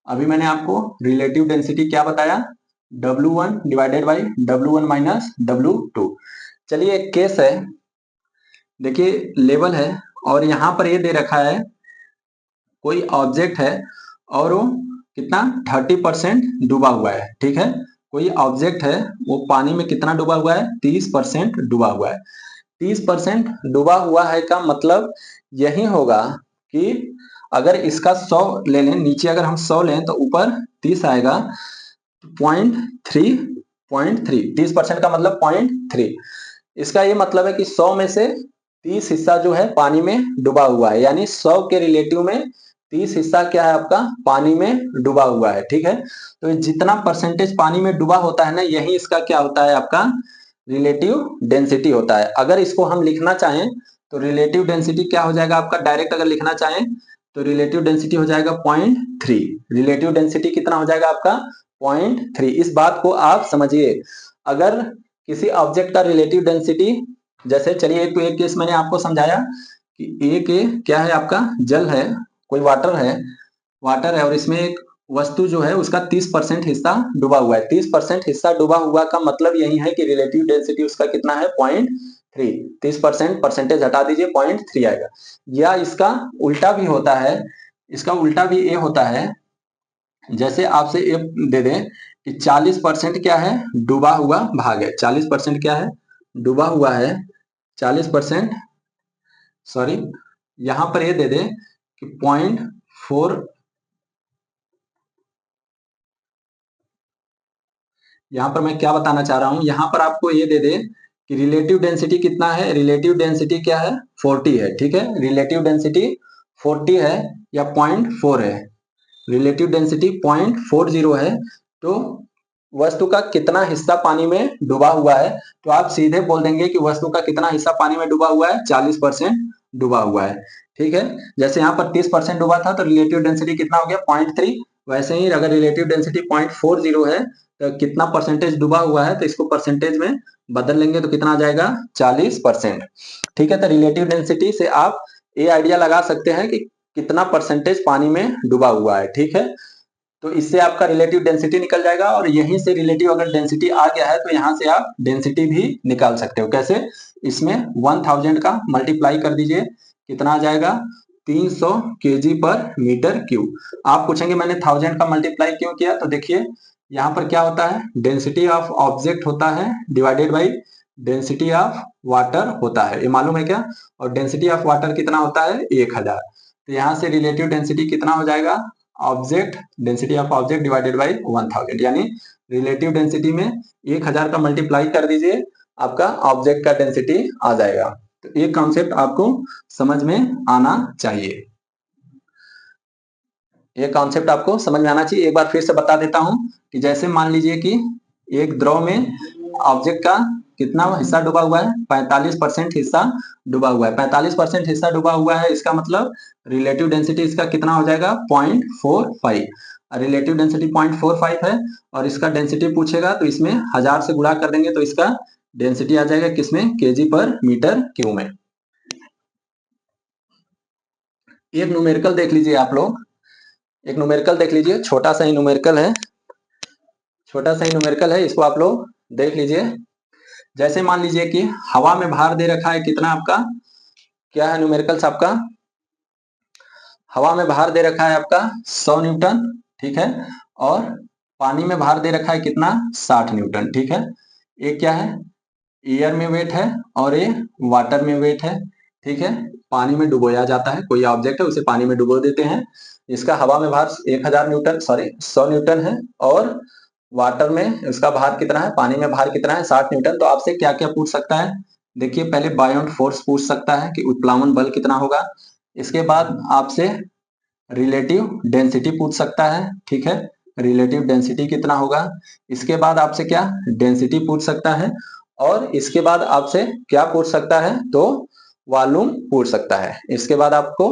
अभी मैंने आपको रिलेटिव डेंसिटी क्या बताया, W1 divided by W1 minus W2। चलिए एक केस है, देखिए लेवल है और यहां पर ये दे रखा है कोई ऑब्जेक्ट है और वो कितना 30% डूबा हुआ है, ठीक है। कोई ऑब्जेक्ट है वो पानी में कितना डूबा हुआ है, 30% डूबा हुआ है। 30% डूबा हुआ है का मतलब यही होगा कि अगर इसका 100 ले लें, नीचे अगर हम 100 लें तो ऊपर 30 आएगा, 0.3, 30% का मतलब 0.3। इसका ये मतलब है कि 100 में से 30 हिस्सा जो है पानी में डूबा हुआ है, यानी 100 के रिलेटिव में 30 हिस्सा क्या है आपका पानी में डूबा हुआ है, ठीक है। तो जितना परसेंटेज पानी में डूबा होता है ना, यही इसका क्या होता है, आपका रिलेटिव डेंसिटी होता है। अगर इसको हम लिखना चाहें तो रिलेटिव डेंसिटी क्या हो जाएगा आपका, डायरेक्ट अगर लिखना चाहें तो रिलेटिव डेंसिटी हो जाएगा 0.3। रिलेटिव डेंसिटी कितना हो जाएगा आपका 0.3। इस बात को आप समझिए। अगर किसी ऑब्जेक्ट का रिलेटिव डेंसिटी, जैसे चलिए एक केस मैंने आपको समझाया कि एक क्या है आपका जल है, कोई वाटर है और इसमें एक वस्तु जो है उसका 30% हिस्सा डूबा हुआ है। 30% हिस्सा डूबा हुआ का मतलब यही है कि रिलेटिव डेंसिटी उसका कितना है 0.3। 30% परसेंटेज हटा दीजिए 0.3 आएगा। या इसका उल्टा भी होता है, इसका उल्टा भी ये होता है, जैसे आपसे ये दे दें कि 40% क्या है डूबा हुआ भाग है, 40% क्या है डूबा हुआ है, 40%, सॉरी यहां पर ये दे दे कि 0.4, यहां पर मैं क्या बताना चाह रहा हूं, यहां पर आपको ये दे दे कि रिलेटिव डेंसिटी कितना है, रिलेटिव डेंसिटी क्या है 40 है, ठीक है। रिलेटिव डेंसिटी 40 है या 0.4 है, रिलेटिव डेंसिटी 0.40 है। तो वस्तु का कितना हिस्सा पानी में डूबा हुआ है, तो आप सीधे बोल देंगे कि वस्तु का कितना हिस्सा पानी में डूबा हुआ है, 40% डूबा हुआ है, ठीक है। जैसे यहाँ पर 30% डूबा था तो रिलेटिव डेंसिटी कितना हो गया 0.3। वैसे ही अगर रिलेटिव डेंसिटी 0.40 है तो कितना परसेंटेज डूबा हुआ है, तो इसको परसेंटेज में बदल लेंगे तो कितना आ जाएगा 40%, ठीक है। तो रिलेटिव डेंसिटी से आप ये आइडिया लगा सकते हैं कि कितना परसेंटेज पानी में डूबा हुआ है, ठीक है। तो इससे आपका रिलेटिव डेंसिटी निकल जाएगा और यहीं से रिलेटिव अगर डेंसिटी आ गया है तो यहां से आप डेंसिटी भी निकाल सकते हो। कैसे, इसमें 1000 का मल्टीप्लाई कर दीजिए, कितना आ जाएगा 300 केजी पर मीटर क्यूब। आप पूछेंगे मैंने 1000 का मल्टीप्लाई क्यों किया, तो देखिए यहाँ पर क्या होता है, डेंसिटी ऑफ ऑब्जेक्ट होता है divided by density of water होता है, ये मालूम है क्या। और डेंसिटी ऑफ वाटर कितना होता है 1000। तो यहाँ से रिलेटिव डेंसिटी कितना हो जाएगा, object density of object divided by 1000, यानी रिलेटिव डेंसिटी में 1000 का मल्टीप्लाई कर दीजिए, आपका ऑब्जेक्ट का डेंसिटी आ जाएगा। तो ये कॉन्सेप्ट आपको समझ में आना चाहिए, ये कॉन्सेप्ट आपको समझ में आना चाहिए। एक बार फिर से बता देता हूं कि जैसे मान लीजिए कि एक द्रव में ऑब्जेक्ट का कितना हिस्सा डूबा हुआ है, 45% हिस्सा डूबा हुआ है। 45% हिस्सा डूबा हुआ है, इसका मतलब रिलेटिव डेंसिटी इसका कितना हो जाएगा 0.45। रिलेटिव डेंसिटी 0.45 है और इसका डेंसिटी पूछेगा तो इसमें 1000 से गुणा कर देंगे तो इसका डेंसिटी आ जाएगा किसमें, केजी पर मीटर क्यूब में। एक न्यूमेरिकल देख लीजिए आप लोग, एक न्यूमेरिकल देख लीजिए, छोटा सा ही न्यूमेरिकल है, छोटा सा ही न्यूमेरिकल है, इसको आप लोग देख लीजिए। जैसे मान लीजिए कि हवा में भार दे रखा है कितना आपका, क्या है न्यूमेरिकल्स आपका, हवा में भार दे रखा है आपका 100 न्यूटन, ठीक है, और पानी में भार दे रखा है कितना, 60 न्यूटन, ठीक है। ये क्या है, एयर में वेट है और ये वाटर में वेट है, ठीक है। पानी में डुबोया जाता है, कोई ऑब्जेक्ट है उसे पानी में डुबो देते हैं। इसका हवा में भार 1000 न्यूटन, सॉरी 100 न्यूटन है, और वाटर में इसका भार कितना है, पानी में भार कितना है, 60 न्यूटन। तो आपसे क्या क्या पूछ सकता है, देखिए पहले बायोंट फोर्स पूछ सकता है कि उत्प्लावन बल कितना होगा। इसके बाद आपसे रिलेटिव डेंसिटी पूछ सकता है, ठीक है, रिलेटिव डेंसिटी कितना होगा। इसके बाद आपसे क्या डेंसिटी पूछ सकता है, और इसके बाद आपसे क्या पूछ सकता है, तो वॉल्यूम पूछ सकता है। इसके बाद आपको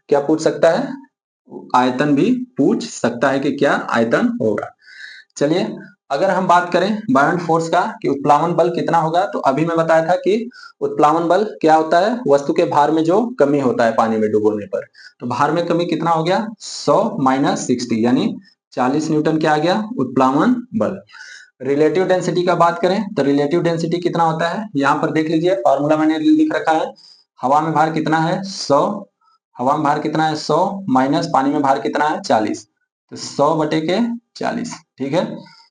क्या पूछ सकता है, आयतन भी पूछ सकता है कि क्या आयतन होगा। चलिए, अगर हम बात करें बायोंट फोर्स का कि उत्प्लावन बल कितना होगा, तो अभी मैं बताया था कि उत्प्लावन बल क्या होता है, वस्तु के भार में जो कमी होता है पानी में डुबोने पर। तो भार में कमी कितना हो गया, 100 माइनस 60 यानी 40 न्यूटन क्या आ गया, उत्प्लावन बल। रिलेटिव डेंसिटी का बात करें तो रिलेटिव डेंसिटी कितना होता है, यहाँ पर देख लीजिए फॉर्मूला मैंने लिख रखा है। हवा में भार कितना है 100, हवा में भार कितना है 100 माइनस पानी में भार कितना है 40, तो 100 बटे के 40, ठीक है।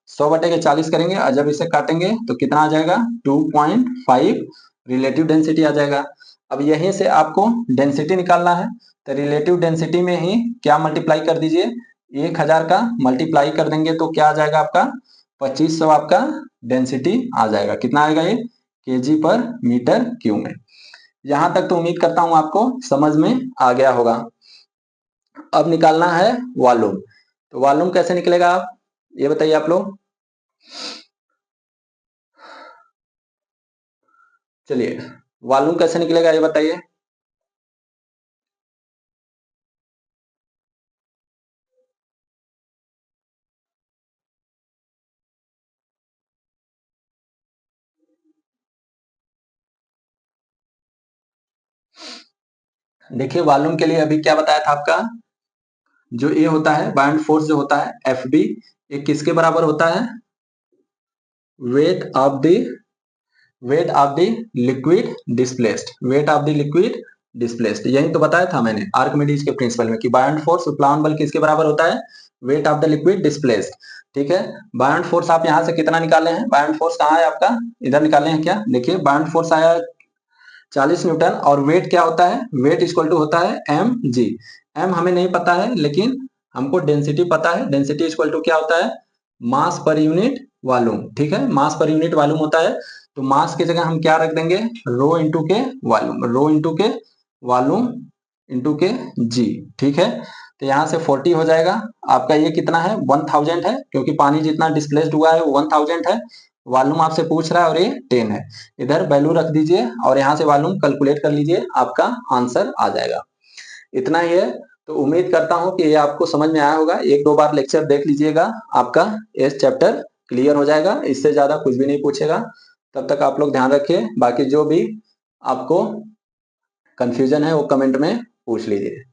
100 बटे के 40 करेंगे और जब इसे काटेंगे तो कितना आ जाएगा, 2.5 रिलेटिव डेंसिटी आ जाएगा। अब यहीं से आपको डेंसिटी निकालना है, तो रिलेटिव डेंसिटी में ही क्या मल्टीप्लाई कर दीजिए, 1000 का मल्टीप्लाई कर देंगे तो क्या आ जाएगा आपका 2500 आपका डेंसिटी आ जाएगा। कितना आएगा ये, केजी पर मीटर क्यूब में। यहां तक तो उम्मीद करता हूं आपको समझ में आ गया होगा। अब निकालना है वॉल्यूम। तो वॉल्यूम कैसे निकलेगा आप ये बताइए आप लोग। चलिए, वॉल्यूम कैसे निकलेगा ये बताइए। देखिए, वॉल्यूम के लिए अभी क्या बताया था आपका, जो ये होता है बायोंट फोर्स जो होता है एफ बी, ये किसके बराबर होता है, weight of the liquid displaced, wait of the liquid displaced. यही तो बताया था मैंने आर्किमिडीज के प्रिंसिपल में कि बायोंट फोर्स उत्प्लावन बल किसके बराबर होता है, weight of the liquid displaced, ठीक है। बायोंट फोर्स आप यहां से कितना निकाले हैं, बायोंट फोर्स कहाँ है आपका, इधर निकाले हैं क्या, देखिए बायोंट फोर्स आया 40 न्यूटन, और वेट क्या होता है, वेट इक्वल टू होता है एम जी। एम हमें नहीं पता है लेकिन हमको डेंसिटी पता है, डेंसिटी इक्वल टू क्या होता है, मास पर यूनिट वॉल्यूम, ठीक है, मास पर यूनिट वॉल्यूम होता है। तो मास की जगह हम क्या रख देंगे, रो इंटू के वॉल्यूम, रो इंटू के वॉल्यूम इंटू के जी, ठीक है। तो यहाँ से 40 हो जाएगा आपका, ये कितना है 1000 है, क्योंकि पानी जितना डिस्प्लेस्ड हुआ है वो 1000 है। वॉल्यूम आपसे पूछ रहा है और ये 10 है, इधर वैल्यू रख दीजिए और यहाँ से वॉल्यूम कैलकुलेट कर लीजिए, आपका आंसर आ जाएगा। इतना ही है। तो उम्मीद करता हूं कि ये आपको समझ में आया होगा, एक दो बार लेक्चर देख लीजिएगा, आपका ये चैप्टर क्लियर हो जाएगा, इससे ज्यादा कुछ भी नहीं पूछेगा। तब तक आप लोग ध्यान रखिए, बाकी जो भी आपको कंफ्यूजन है वो कमेंट में पूछ लीजिए।